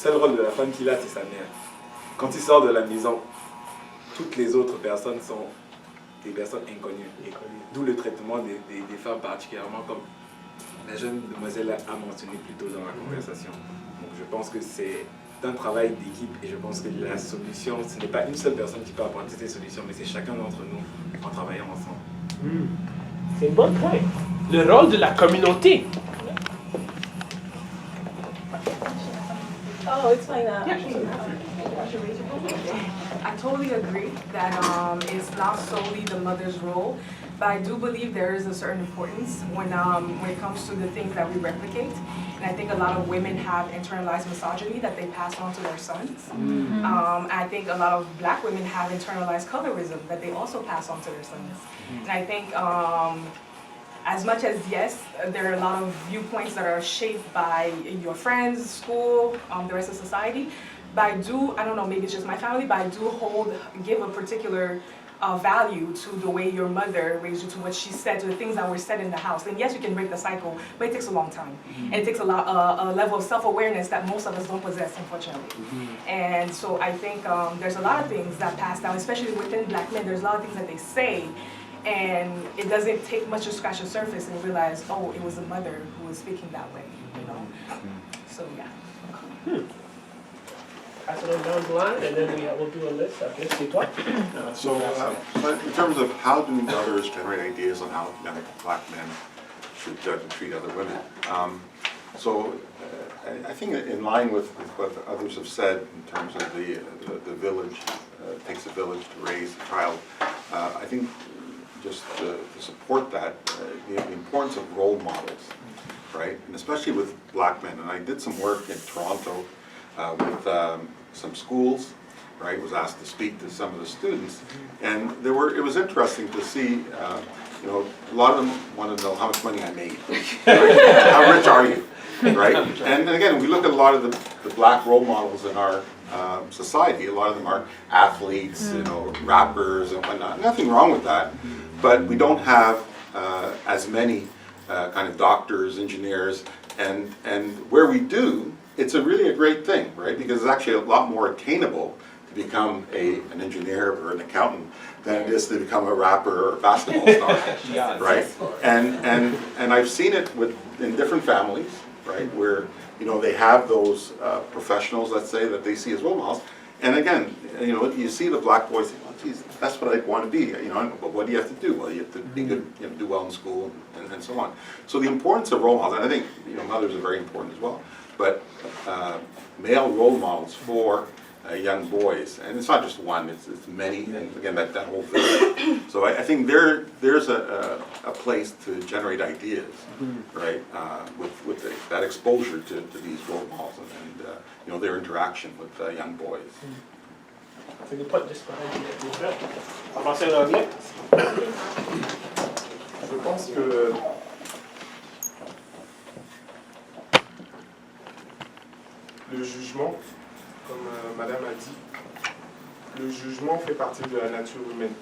seul rôle de la femme qu'il a, c'est sa mère. Quand il sort de la maison, toutes les autres personnes sont des personnes inconnues. D'où le traitement des femmes particulièrement, comme la jeune demoiselle a mentionné plus tôt dans la conversation. Donc je pense que c'est un travail d'équipe et je pense que la solution, ce n'est pas une seule personne qui peut apporter ces solutions, mais c'est chacun d'entre nous en travaillant ensemble. C'est un bon point. Le rôle de la communauté. Oh, it's fine. I totally agree that it's not solely the mother's role, but I do believe there is a certain importance when it comes to the things that we replicate. And I think a lot of women have internalized misogyny that they pass on to their sons. I think a lot of black women have internalized colorism that they also pass on to their sons. And I think as much as, yes, there are a lot of viewpoints that are shaped by your friends, school, the rest of society, but I don't know, maybe it's just my family, but I do give a particular value to the way your mother raised you, to what she said, to the things that were said in the house. And yes, you can break the cycle, but it takes a long time. And it takes a level of self-awareness that most of us don't possess, unfortunately. And so I think there's a lot of things that pass down, especially within black men. There's a lot of things that they say, and it doesn't take much to scratch the surface and realize, oh, it was a mother who was speaking that way, you know? So yeah. Pass it on down the line, and then we'll do a list. Let's see what. So in terms of how do mothers generate ideas on how young black men should judge and treat other women? I think in line with what others have said in terms of the village, it takes a village to raise a child. I think just to support that, the importance of role models, right? And especially with black men. And I did some work in Toronto with some schools, right? Was asked to speak to some of the students, and it was interesting to see, you know, a lot of them wanted to know how much money I made. Right? How rich are you, right? And again, we look at a lot of the black role models in our society. A lot of them are athletes, you know, rappers and whatnot. Nothing wrong with that, but we don't have as many kind of doctors, engineers, and where we do, it's really a great thing, right? Because it's actually a lot more attainable to become an engineer or an accountant than it is to become a rapper or a basketball star, right? And I've seen it in different families, right? Where, you know, they have those professionals, let's say, that they see as role models. And again, you know, you see the black boys say, well, geez, that's what I want to be, you know, but what do you have to do? Well, you have to be good, you know, do well in school and so on. So the importance of role models, and I think, you know, mothers are very important as well, but male role models for young boys, and it's not just one, it's many, and again, that whole village. So I think there's a place to generate ideas, right, with that exposure to these role models and you know, their interaction with young boys. So you put this behind you. En français et en anglais? Je pense que le jugement, comme Madame a dit, le jugement fait partie de la nature humaine.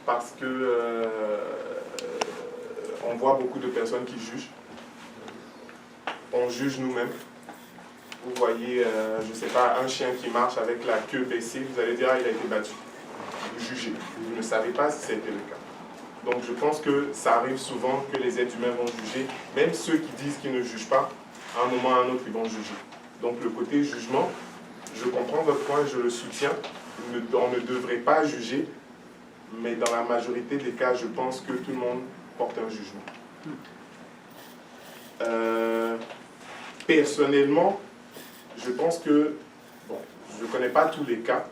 Parce que on voit beaucoup de personnes qui jugent. On juge nous-mêmes. Vous voyez, je ne sais pas, un chien qui marche avec la queue baissée, vous allez dire, ah, il a été battu. Vous jugez. Vous ne savez pas si c'était le cas. Donc je pense que ça arrive souvent que les êtres humains vont juger, même ceux qui disent qu'ils ne jugent pas, à un moment ou à un autre, ils vont juger. Donc le côté jugement, je comprends votre point, je le soutiens. On ne devrait pas juger, mais dans la majorité des cas, je pense que tout le monde porte un jugement. Personnellement, je pense que, bon, je ne connais pas tous les cas.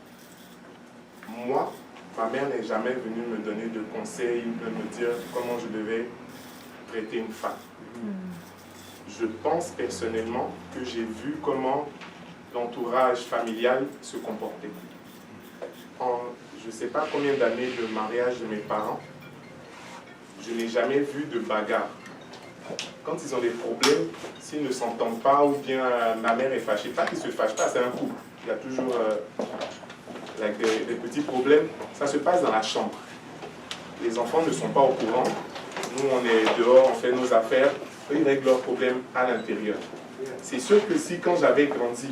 Moi, ma mère n'est jamais venue me donner de conseils ou de me dire comment je devais traiter une femme. Je pense personnellement que j'ai vu comment l'entourage familial se comportait. En je ne sais pas combien d'années de mariage de mes parents, je n'ai jamais vu de bagarre. Quand ils ont des problèmes, s'ils ne s'entendent pas ou bien ma mère est fâchée, pas qu'ils ne se fâchent pas, c'est un couple. Il y a toujours des petits problèmes. Ça se passe dans la chambre. Les enfants ne sont pas au courant. Nous, on est dehors, on fait nos affaires. Eux, ils règlent leurs problèmes à l'intérieur. C'est sûr que si quand j'avais grandi,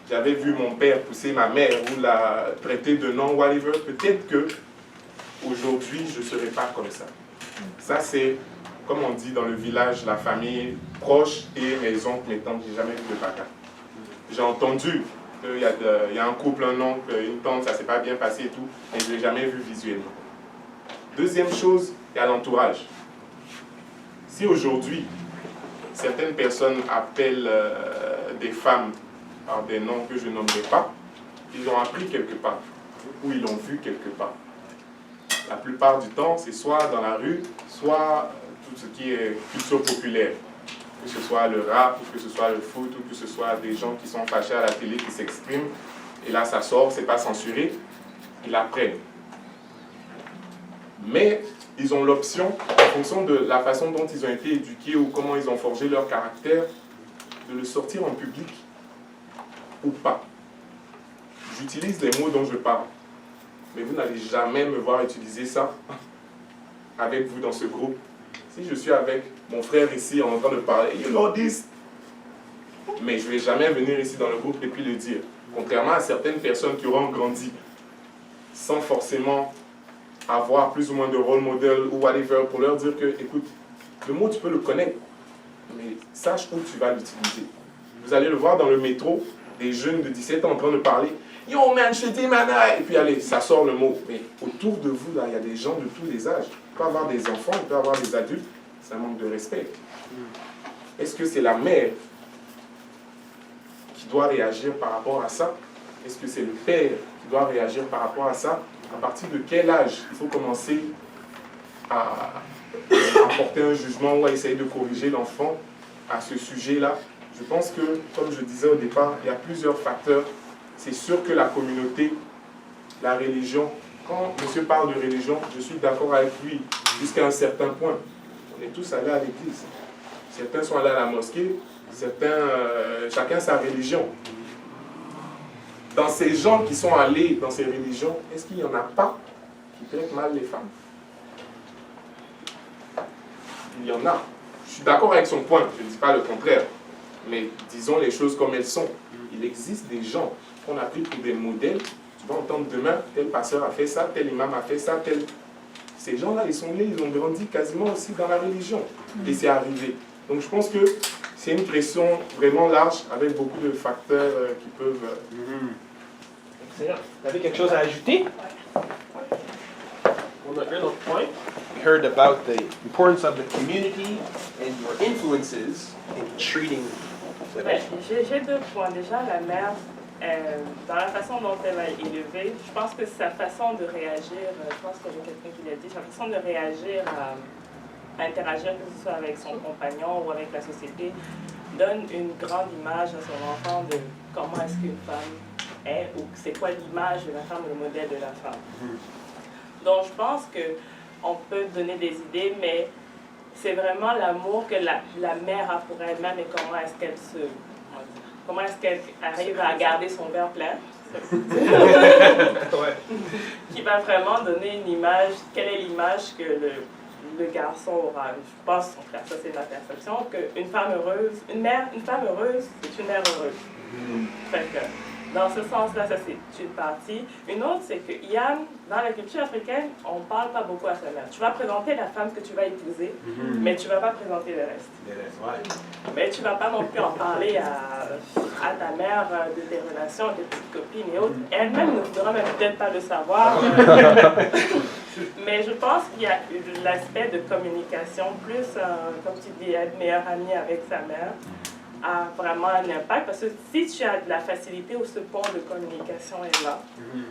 j'avais vu mon père pousser ma mère ou la traiter de nom, whatever, peut-être que aujourd'hui je ne serais pas comme ça. Ça c'est, comme on dit dans le village, la famille proche et mes oncles, mes tantes, j'ai jamais vu de bacard. J'ai entendu qu'il y a un couple, un oncle, une tante, ça s'est pas bien passé et tout, mais je ne l'ai jamais vu visuellement. Deuxième chose, il y a l'entourage. Si aujourd'hui, certaines personnes appellent des femmes par des noms que je nommerai pas, ils ont appris quelque part, ou ils l'ont vu quelque part. La plupart du temps, c'est soit dans la rue, soit tout ce qui est culture populaire. Que ce soit le rap, ou que ce soit le foot, ou que ce soit des gens qui sont fâchés à la télé, qui s'expriment. Et là, ça sort, c'est pas censuré. Ils l'apprennent. Mais ils ont l'option, en fonction de la façon dont ils ont été éduqués ou comment ils ont forgé leur caractère, de le sortir en public ou pas. J'utilise les mots dont je parle. Mais vous n'allez jamais me voir utiliser ça avec vous dans ce groupe. Si je suis avec mon frère ici en train de parler, you know this, mais je ne vais jamais venir ici dans le groupe et puis le dire. Contrairement à certaines personnes qui auront grandi sans forcément avoir plus ou moins de rôle modèle ou whatever pour leur dire que, écoute, le mot tu peux le connaître, mais sache où tu vas l'utiliser. Vous allez le voir dans le métro, des jeunes de 17 ans en train de parler. Yo man, je t'ai mana. Et puis allez, ça sort le mot. Mais autour de vous, là, il y a des gens de tous les âges. Il peut y avoir des enfants, il peut y avoir des adultes. C'est un manque de respect. Est-ce que c'est la mère qui doit réagir par rapport à ça? Est-ce que c'est le père qui doit réagir par rapport à ça? À partir de quel âge il faut commencer à porter un jugement ou à essayer de corriger l'enfant à ce sujet-là? Je pense que, comme je disais au départ, il y a plusieurs facteurs. C'est sûr que la communauté, la religion, quand monsieur parle de religion, je suis d'accord avec lui jusqu'à un certain point. On est tous allés à l'église. Certains sont allés à la mosquée, certains, chacun sa religion. Dans ces gens qui sont allés dans ces religions, est-ce qu'il n'y en a pas qui traitent mal les femmes? Il y en a. Je suis d'accord avec son point, je ne dis pas le contraire. Mais disons les choses comme elles sont. Il existe des gens qu'on a pris pour des modèles. Tu vas entendre demain, tel pasteur a fait ça, tel imam a fait ça, tel... Ces gens-là, ils sont nés, ils ont grandi quasiment aussi dans la religion. Et c'est arrivé. Donc je pense que c'est une pression vraiment large avec beaucoup de facteurs qui peuvent... Excellent. Vous avez quelque chose à ajouter? On a un autre point. We heard about the importance of the community and your influences in treating women. Ouais, j'ai deux points. Déjà, la mère, dans la façon dont elle a élevé, je pense que sa façon de réagir, je pense que j'ai quelqu'un qui l'a dit, sa façon de réagir à interagir, que ce soit avec son compagnon ou avec la société, donne une grande image à son enfant de comment est-ce qu'une femme est ou c'est quoi l'image de la femme ou le modèle de la femme. Donc, je pense qu'on peut donner des idées, mais c'est vraiment l'amour que la mère a pour elle-même et comment est-ce qu'elle comment est-ce qu'elle arrive à garder son verre plein. Qui va vraiment donner une image, quelle est l'image que le garçon aura. Je pense, en tout cas, ça c'est ma perception, qu'une femme heureuse, une femme heureuse, c'est une mère heureuse. Fait que, dans ce sens-là, ça c'est une partie. Une autre, c'est que dans la culture africaine, on ne parle pas beaucoup à sa mère. Tu vas présenter la femme que tu vas épouser, mais tu ne vas pas présenter le reste. Mais tu ne vas pas non plus en parler à ta mère de tes relations, de tes petites copines et autres. Elle-même ne voudra même peut-être pas le savoir. Mais je pense qu'il y a l'aspect de communication, plus, comme tu dis, être meilleure amie avec sa mère, a vraiment un impact. Parce que si tu as de la facilité ou ce pont de communication est là,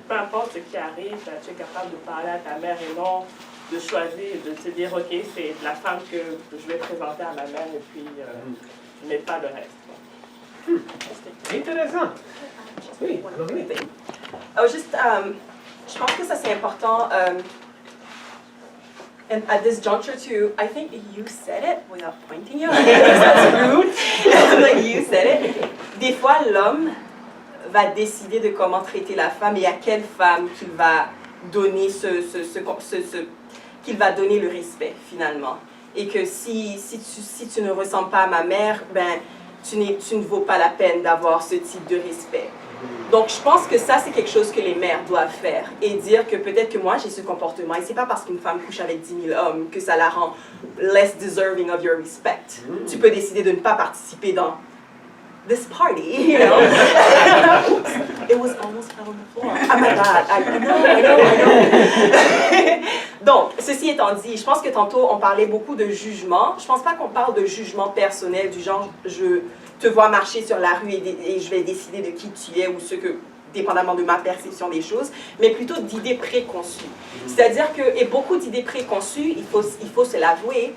peu importe ce qui arrive, tu es capable de parler à ta mère et non de choisir, de te dire, OK, c'est la femme que je vais présenter à ma mère et puis je n'ai pas le reste. Intéressant. Oui, juste, je pense que ça c'est important. And at this juncture too, I think you said it without pointing you. That's rude. Like you said it. Des fois, l'homme va décider de comment traiter la femme et à quelle femme qu'il va donner qu'il va donner le respect finalement. Et que si tu ne ressembles pas à ma mère, ben tu ne vaux pas la peine d'avoir ce type de respect. Donc, je pense que ça, c'est quelque chose que les mères doivent faire et dire que peut-être que moi, j'ai ce comportement. Et c'est pas parce qu'une femme couche avec 10 000 hommes que ça la rend less deserving of your respect. Tu peux décider de ne pas participer dans this party, you know. Oops, it was almost fell on the floor. Oh my God, I know. Donc, ceci étant dit, je pense que tantôt, on parlait beaucoup de jugement. Je pense pas qu'on parle de jugement personnel, du genre, je te vois marcher sur la rue et je vais décider de qui tu es ou ce que, dépendamment de ma perception des choses, mais plutôt d'idées préconçues. C'est-à-dire que, et beaucoup d'idées préconçues, il faut se l'avouer,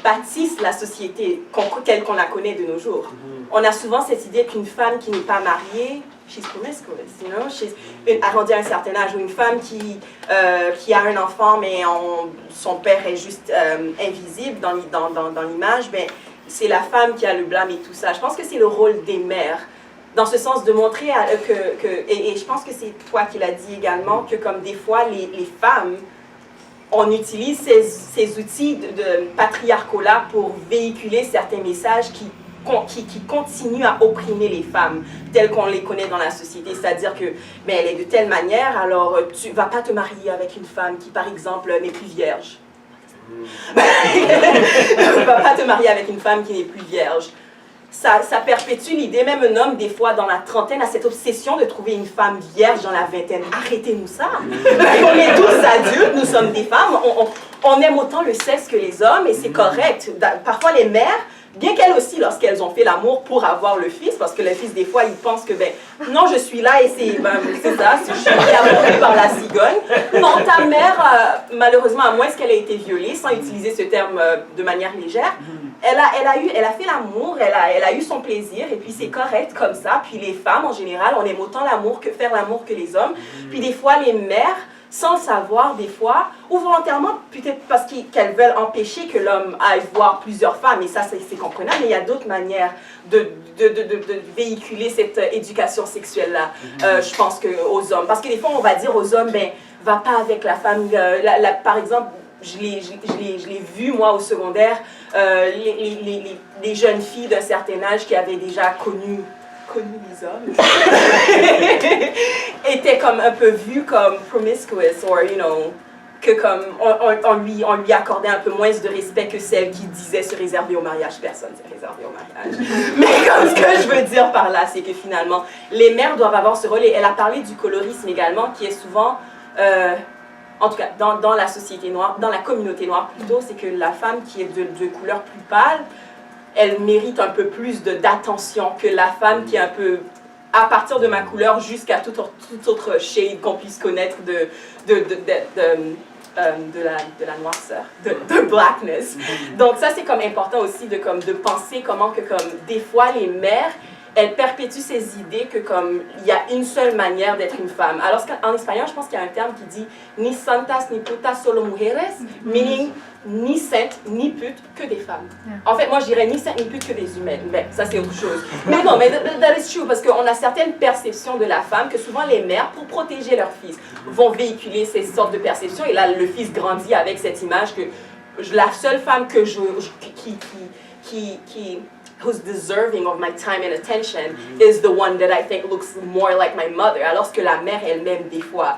bâtissent la société telle qu'on la connaît de nos jours. On a souvent cette idée qu'une femme qui n'est pas mariée, she's promiscuous, you know, arrondie à un certain âge, ou une femme qui a un enfant, mais son père est juste invisible dans l'image, ben, c'est la femme qui a le blâme et tout ça. Je pense que c'est le rôle des mères, dans ce sens de montrer et je pense que c'est toi qui l'as dit également, que comme des fois les femmes, on utilise ces outils de patriarcat-là pour véhiculer certains messages qui continuent à opprimer les femmes telles qu'on les connaît dans la société. C'est-à-dire que ben, elle est de telle manière, alors tu ne vas pas te marier avec une femme qui, par exemple, n'est plus vierge. Tu ne vas pas te marier avec une femme qui n'est plus vierge. Ça perpétue l'idée, même un homme, des fois, dans la trentaine, a cette obsession de trouver une femme vierge dans la vingtaine. Arrêtez-nous ça! On est tous adultes, nous sommes des femmes, on aime autant le sexe que les hommes, et c'est correct. Parfois, les mères, bien qu'elles aussi, lorsqu'elles ont fait l'amour pour avoir le fils, parce que le fils, des fois, il pense que, ben, non, je suis là, et c'est ça, je suis amoureux par la cigogne. Non, ta mère, malheureusement, à moins qu'elle ait été violée, sans utiliser ce terme de manière légère, elle a fait l'amour, elle a eu son plaisir, et puis c'est correct comme ça. Puis les femmes, en général, on aime autant faire l'amour que les hommes. Puis des fois, les mères, sans le savoir, des fois, ou volontairement, peut-être parce qu'elles veulent empêcher que l'homme aille voir plusieurs femmes, et ça, c'est comprenable, mais il y a d'autres manières de véhiculer cette éducation sexuelle-là, je pense, qu'aux hommes. Parce que des fois, on va dire aux hommes, ben, va pas avec la femme, par exemple, je l'ai vu, moi, au secondaire, les jeunes filles d'un certain âge qui avaient déjà connu les hommes, étaient comme un peu vues comme promiscuous, or, you know, que comme on lui accordait un peu moins de respect que celle qui disait se réserver au mariage. Personne s'est réservé au mariage. Mais comme ce que je veux dire par là, c'est que finalement, les mères doivent avoir ce rôle. Et elle a parlé du colorisme également, qui est souvent... en tout cas, dans la société noire, dans la communauté noire plutôt, c'est que la femme qui est de couleur plus pâle, elle mérite un peu plus d'attention que la femme qui est un peu, à partir de ma couleur, jusqu'à toute autre shade qu'on puisse connaître de la noirceur, de blackness. Donc ça, c'est comme important aussi de penser comment que comme des fois les mères, elles perpétuent ces idées que comme il y a une seule manière d'être une femme. Alors qu'en espagnol, je pense qu'il y a un terme qui dit ni santas ni putas solo mujeres, meaning ni saintes ni putes que des femmes. En fait, moi je dirais ni saintes ni putes que des humaines. Mais ça c'est autre chose. Mais non, mais that is true parce qu'on a certaines perceptions de la femme que souvent les mères, pour protéger leurs fils, vont véhiculer ces sortes de perceptions. Et là, le fils grandit avec cette image que la seule femme que who's deserving of my time and attention is the one that I think looks more like my mother. Alors que la mère elle-même, des fois,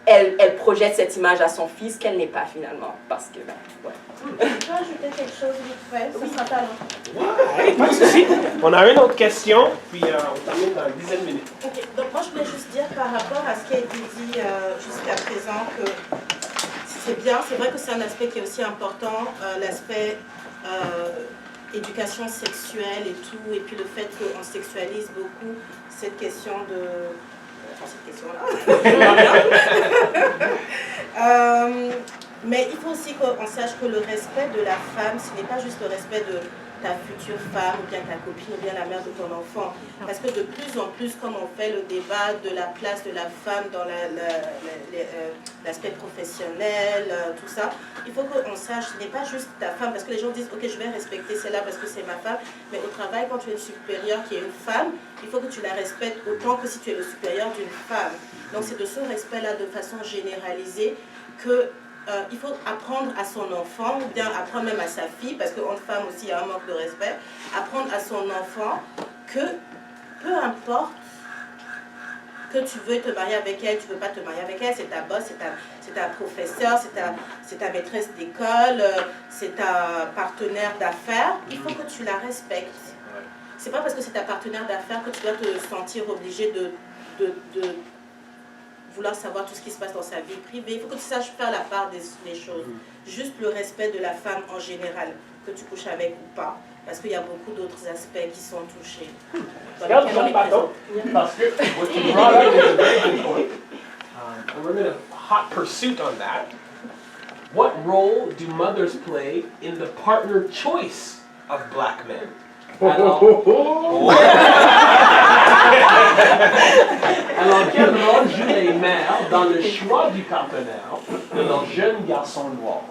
elle projette cette image à son fils qu'elle n'est pas finalement. Parce que, ben, ouais. Je peux ajouter quelque chose vite fait, ce sera pas long. Ouais, pas de souci. On a une autre question, puis on termine dans une dizaine de minutes. Ok, donc moi je voulais juste dire par rapport à ce qui a été dit jusqu'à présent que c'est bien, c'est vrai que c'est un aspect qui est aussi important, l'aspect éducation sexuelle et tout, et puis le fait qu'on sexualise beaucoup cette question de... cette question-là. Mais il faut aussi qu'on sache que le respect de la femme, ce n'est pas juste le respect de ta future femme, ou bien ta copine, ou bien la mère de ton enfant. Parce que de plus en plus, comme on fait le débat de la place de la femme dans l'aspect professionnel, tout ça, il faut qu'on sache, ce n'est pas juste ta femme, parce que les gens disent, ok, je vais respecter celle-là parce que c'est ma femme, mais au travail, quand tu es le supérieur qui est une femme, il faut que tu la respectes autant que si tu es le supérieur d'une femme. Donc c'est de ce respect-là, de façon généralisée, que il faut apprendre à son enfant, ou bien apprendre même à sa fille, parce qu'entre femmes aussi il y a un manque de respect, apprendre à son enfant que peu importe que tu veux te marier avec elle, tu ne veux pas te marier avec elle, c'est ta boss, c'est ta professeure, c'est ta maîtresse d'école, c'est ta partenaire d'affaires, il faut que tu la respectes. C'est pas parce que c'est ta partenaire d'affaires que tu dois te sentir obligé de vouloir savoir tout ce qui se passe dans sa vie privée. Il faut que tu saches faire la part des choses. Juste le respect de la femme en général, que tu couches avec ou pas. Parce qu'il y a beaucoup d'autres aspects qui sont touchés. Regarde, John Bateau, parce que what you brought up is a very good point. And we're in a hot pursuit on that. What role do mothers play in the partner choice of black men? Alors, quel rôle jouent les mères dans le choix du partenaire de leur jeune garçon noir?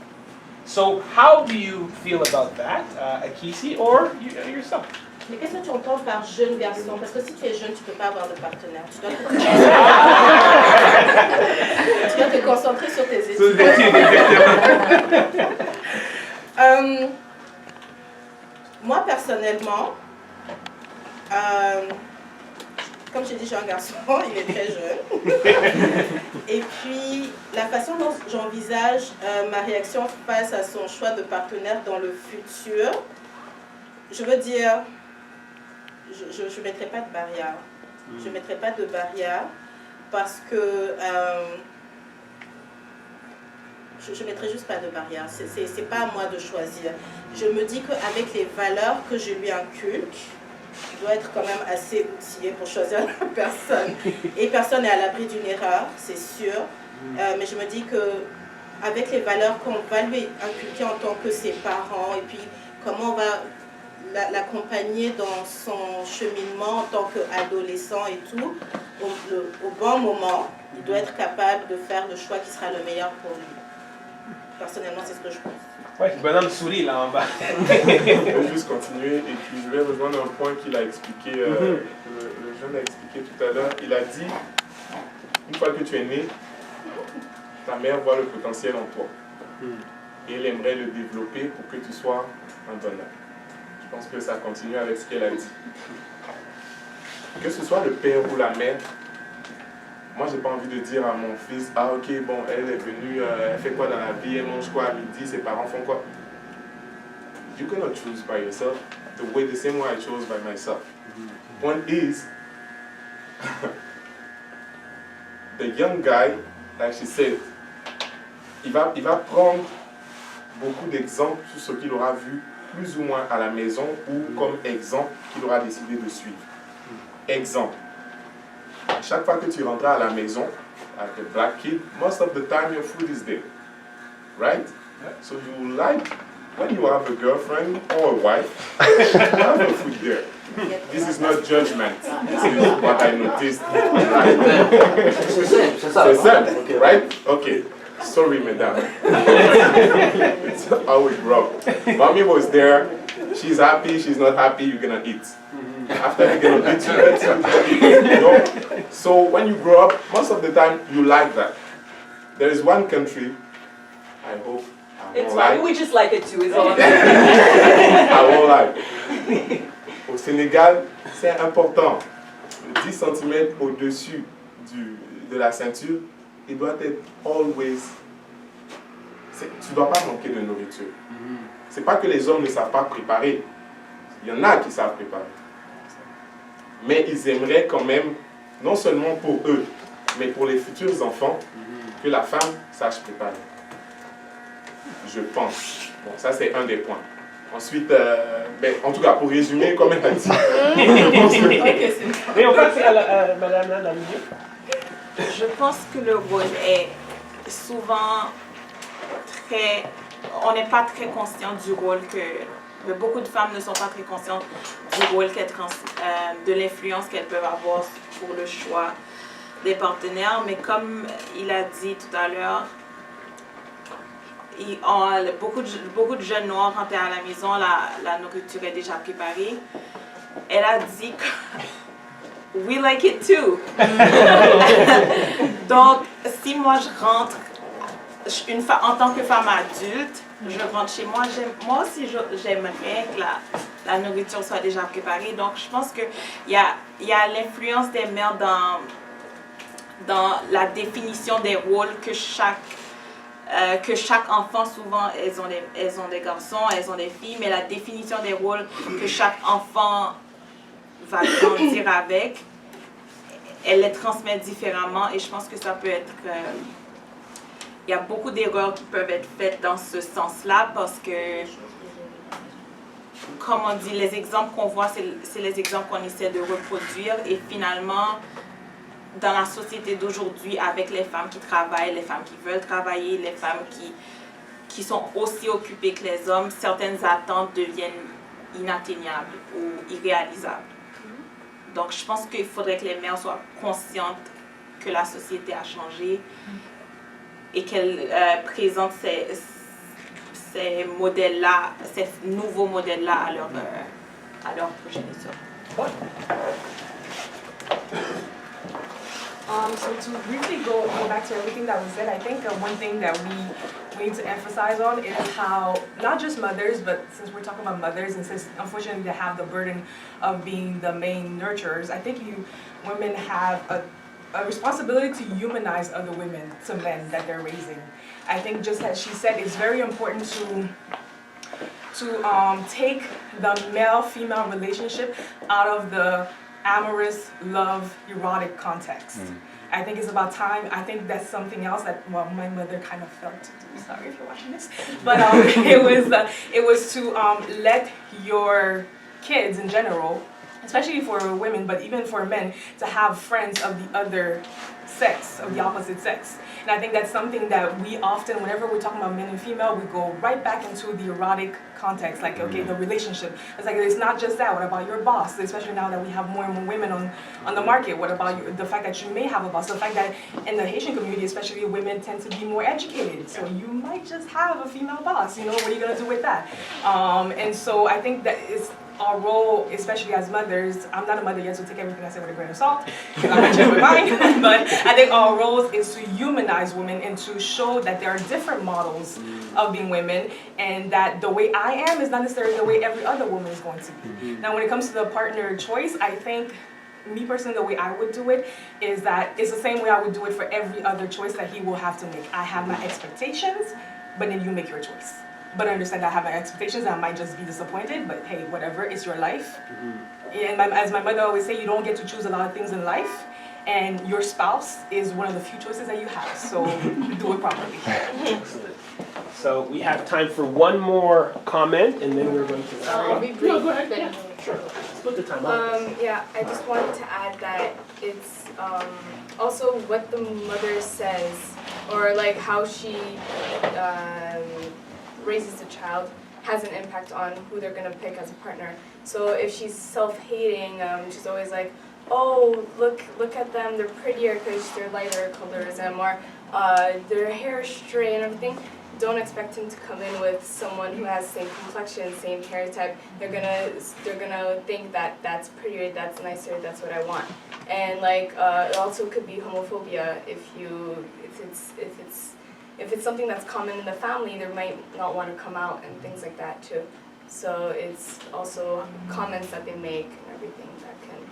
So, how do you feel about that, Akisi, or yourself? Mais qu'est-ce que tu entends par jeune garçon? Parce que si tu es jeune, tu ne peux pas avoir de partenaire. Tu dois te concentrer sur tes études. Moi, personnellement, comme j'ai dit, j'ai un garçon, il est très jeune. Et puis, la façon dont j'envisage ma réaction face à son choix de partenaire dans le futur, je veux dire, je ne mettrai pas de barrière. Je ne mettrai pas de barrière parce que je ne mettrai juste pas de barrière. C'est pas à moi de choisir. Je me dis qu'avec les valeurs que je lui inculque, je dois être quand même assez outillée pour choisir la personne. Et personne n'est à l'abri d'une erreur, c'est sûr. Mais je me dis qu'avec les valeurs qu'on va lui inculquer en tant que ses parents, et puis comment on va l'accompagner dans son cheminement en tant qu'adolescent et tout, au bon moment, il doit être capable de faire le choix qui sera le meilleur pour lui. Personnellement, c'est ce que je pense. Ouais, le bonhomme sourit là en bas. Je vais juste continuer et puis je vais rejoindre un point qu'il a expliqué, le jeune a expliqué tout à l'heure. Il a dit, une fois que tu es né, ta mère voit le potentiel en toi et elle aimerait le développer pour que tu sois un bonheur. Je pense que ça continue avec ce qu'elle a dit. Que ce soit le père ou la mère, moi j'ai pas envie de dire à mon fils, ah ok, bon, elle est venue, elle fait quoi dans la vie, elle mange quoi à midi, ses parents font quoi. You cannot choose by yourself the same way I chose by myself. Point is, the young guy, like she said, il va prendre beaucoup d'exemples sur ce qu'il aura vu plus ou moins à la maison ou comme exemple qu'il aura décidé de suivre. Exemple. Chaque fois que tu rentras à la maison, like a black kid, most of the time your food is there. Right? So you like, when you have a girlfriend or a wife, you have your food there. This is not judgment. This is what I noticed. Right? C'est simple, right? Okay. Sorry, madam. It's how we grew up. Mommy was there. She's happy, she's not happy, you're gonna eat. After you're gonna eat, you know? So when you grow up, most of the time you like that. There is one country, I hope I won't lie. We just like it too, it's all I won't lie. Au Sénégal, c'est important. 10 cm au-dessus de la ceinture, il doit être always. Tu ne dois pas manquer de nourriture. C'est pas que les hommes ne savent pas préparer. Il y en a qui savent préparer. Mais ils aimeraient quand même, non seulement pour eux, mais pour les futurs enfants, que la femme sache préparer. Je pense. Bon, ça c'est un des points. Ensuite, ben, en tout cas, pour résumer, comme elle a dit, Et on passe à Madame la milieu. Je pense que le rôle est souvent très... On n'est pas très conscient du rôle que... Beaucoup de femmes ne sont pas très conscientes du rôle de l'influence qu'elles peuvent avoir pour le choix des partenaires. Mais comme il a dit tout à l'heure, beaucoup de jeunes noirs rentrent à la maison, la nourriture est déjà préparée. Elle a dit que we like it too. Donc, si moi je rentre en tant que femme adulte, je rentre chez moi, moi aussi j'aimerais que la nourriture soit déjà préparée. Donc je pense qu'il y a l'influence des mères dans la définition des rôles que chaque enfant, souvent elles ont des garçons, elles ont des filles, mais la définition des rôles que chaque enfant va grandir avec, elle les transmet différemment et je pense que ça peut être... il y a beaucoup d'erreurs qui peuvent être faites dans ce sens-là parce que, comme on dit, les exemples qu'on voit, c'est les exemples qu'on essaie de reproduire et finalement, dans la société d'aujourd'hui, avec les femmes qui travaillent, les femmes qui veulent travailler, les femmes qui sont aussi occupées que les hommes, certaines attentes deviennent inatteignables ou irréalisables. Donc, je pense qu'il faudrait que les mères soient conscientes que la société a changé et qu'elles présentent ces modèles-là, ces nouveaux modèles-là à leur progéniture. So to briefly go back to everything that was said, I think one thing that we need to emphasize on is how not just mothers, but since we're talking about mothers and since unfortunately they have the burden of being the main nurturers, I think women have a responsibility to humanize other women, to men that they're raising. I think just as she said, it's very important to take the male-female relationship out of the amorous, love, erotic context. I think it's about time. I think that's something else that, well, my mother kind of felt to do. Sorry if you're watching this, but it was to let your kids in general, especially for women, but even for men, to have friends of the other sex, of the opposite sex. And I think that's something that we often, whenever we're talking about men and female, we go right back into the erotic context, like, okay, the relationship. It's like, it's not just that. What about your boss? Especially now that we have more and more women on the market. What about the fact that you may have a boss? The fact that in the Haitian community, especially, women tend to be more educated. So you might just have a female boss. You know, what are you going to do with that? And so I think that it's our role, especially as mothers, I'm not a mother yet, so take everything I say with a grain of salt, because I'm not change my mind, but I think our role is to humanize women and to show that there are different models of being women, and that the way I am is not necessarily the way every other woman is going to be. Now, when it comes to the partner choice, I think, me personally, the way I would do it is that it's the same way I would do it for every other choice that he will have to make. I have my expectations, but then you make your choice. But I understand I have my expectations and I might just be disappointed, but hey, whatever, it's your life. And as my mother always say, you don't get to choose a lot of things in life, and your spouse is one of the few choices that you have, so do it properly. Excellent. So we have time for one more comment, and then we're going to... I'll be brief. No, go ahead. Yeah, sure. Split the time up. Yeah, I just wanted to add that it's also what the mother says, or like how she raises the child has an impact on who they're going to pick as a partner. So if she's self-hating, she's always like, oh, look at them, they're prettier because they're lighter colorism, or their hair is straight and everything. Don't expect him to come in with someone who has same complexion, same hair type. They're gonna think that that's prettier, that's nicer, that's what I want. And like it also could be homophobia if it's something that's common in the family, they might not want to come out and things like that too. So it's also comments that they make and everything that can